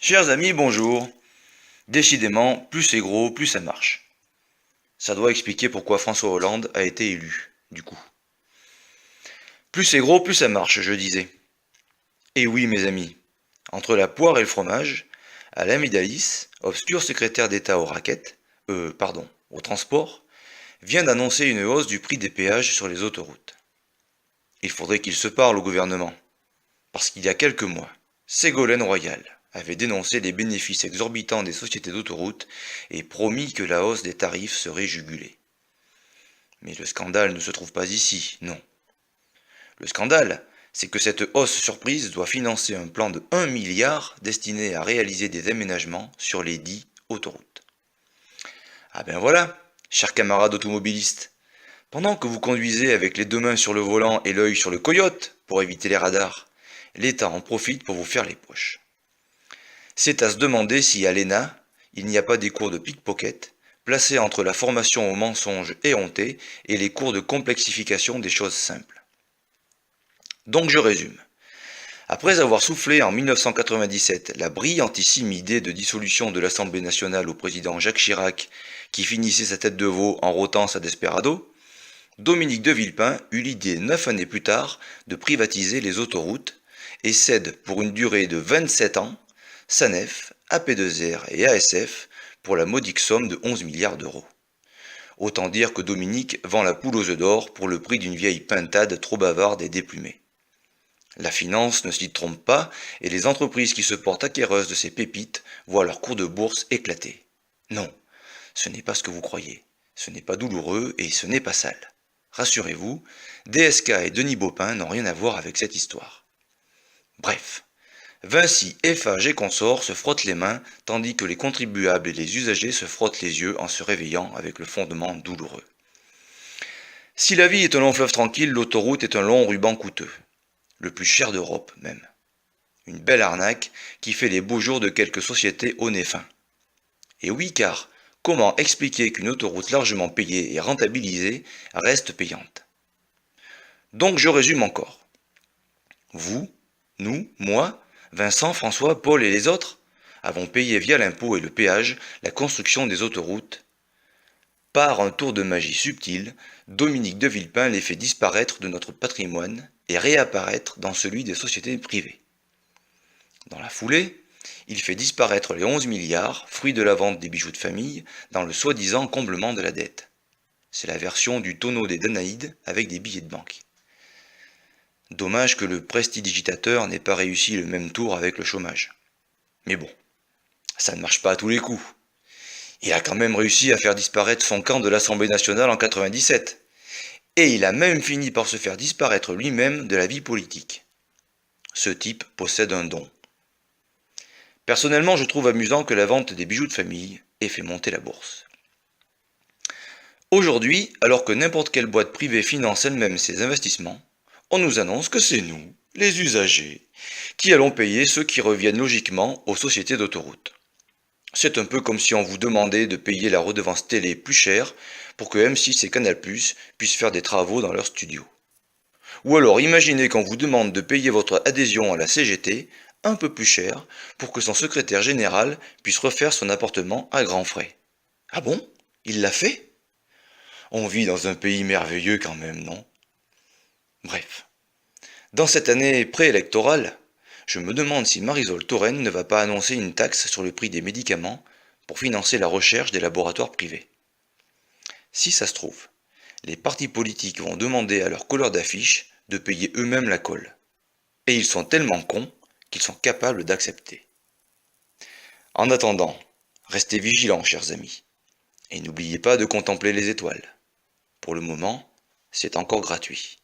Chers amis, bonjour. Décidément, plus c'est gros, plus ça marche. Ça doit expliquer pourquoi François Hollande a été élu, du coup. Plus c'est gros, plus ça marche, je disais. Et oui, mes amis, entre la poire et le fromage, Alain Midalis, obscur secrétaire d'État aux raquettes, au transport, vient d'annoncer une hausse du prix des péages sur les autoroutes. Il faudrait qu'il se parle au gouvernement, parce qu'il y a quelques mois, Ségolène Royal avait dénoncé les bénéfices exorbitants des sociétés d'autoroutes et promis que la hausse des tarifs serait jugulée. Mais le scandale ne se trouve pas ici, non. Le scandale, c'est que cette hausse surprise doit financer un plan de 1 milliard destiné à réaliser des aménagements sur les 10 autoroutes. Ah ben voilà, chers camarades automobilistes, pendant que vous conduisez avec les deux mains sur le volant et l'œil sur le coyote pour éviter les radars, l'État en profite pour vous faire les poches. C'est à se demander si à l'ENA, il n'y a pas des cours de pickpocket, placés entre la formation au mensonge éhonté et les cours de complexification des choses simples. Donc je résume. Après avoir soufflé en 1997 la brillantissime idée de dissolution de l'Assemblée nationale au président Jacques Chirac, qui finissait sa tête de veau en rotant sa desperado, Dominique de Villepin eut l'idée 9 années plus tard de privatiser les autoroutes et cède pour une durée de 27 ans SANEF, AP2R et ASF pour la modique somme de 11 milliards d'euros. Autant dire que Dominique vend la poule aux œufs d'or pour le prix d'une vieille pintade trop bavarde et déplumée. La finance ne s'y trompe pas et les entreprises qui se portent acquéreuses de ces pépites voient leur cours de bourse éclater. Non, ce n'est pas ce que vous croyez. Ce n'est pas douloureux et ce n'est pas sale. Rassurez-vous, DSK et Denis Baupin n'ont rien à voir avec cette histoire. Bref, Vinci, Eiffage et consorts se frottent les mains tandis que les contribuables et les usagers se frottent les yeux en se réveillant avec le fondement douloureux. Si la vie est un long fleuve tranquille, l'autoroute est un long ruban coûteux. Le plus cher d'Europe même. Une belle arnaque qui fait les beaux jours de quelques sociétés au nez fin. Et oui car, comment expliquer qu'une autoroute largement payée et rentabilisée reste payante? Donc je résume encore. Vous, nous, moi, Vincent, François, Paul et les autres avons payé via l'impôt et le péage la construction des autoroutes. Par un tour de magie subtil, Dominique de Villepin les fait disparaître de notre patrimoine et réapparaître dans celui des sociétés privées. Dans la foulée, il fait disparaître les 11 milliards, fruits de la vente des bijoux de famille, dans le soi-disant comblement de la dette. C'est la version du tonneau des Danaïdes avec des billets de banque. Dommage que le prestidigitateur n'ait pas réussi le même tour avec le chômage. Mais bon, ça ne marche pas à tous les coups. Il a quand même réussi à faire disparaître son camp de l'Assemblée nationale en 97. Et il a même fini par se faire disparaître lui-même de la vie politique. Ce type possède un don. Personnellement, je trouve amusant que la vente des bijoux de famille ait fait monter la bourse. Aujourd'hui, alors que n'importe quelle boîte privée finance elle-même ses investissements, on nous annonce que c'est nous, les usagers, qui allons payer ceux qui reviennent logiquement aux sociétés d'autoroutes. C'est un peu comme si on vous demandait de payer la redevance télé plus cher pour que M6 et Canal+ puissent faire des travaux dans leur studio. Ou alors imaginez qu'on vous demande de payer votre adhésion à la CGT un peu plus cher pour que son secrétaire général puisse refaire son appartement à grands frais. Ah bon? Il l'a fait? On vit dans un pays merveilleux quand même, non? Bref. Dans cette année préélectorale, je me demande si Marisol Touraine ne va pas annoncer une taxe sur le prix des médicaments pour financer la recherche des laboratoires privés. Si ça se trouve, les partis politiques vont demander à leurs colleurs d'affiches de payer eux-mêmes la colle. Et ils sont tellement cons qu'ils sont capables d'accepter. En attendant, restez vigilants, chers amis, et n'oubliez pas de contempler les étoiles. Pour le moment, c'est encore gratuit.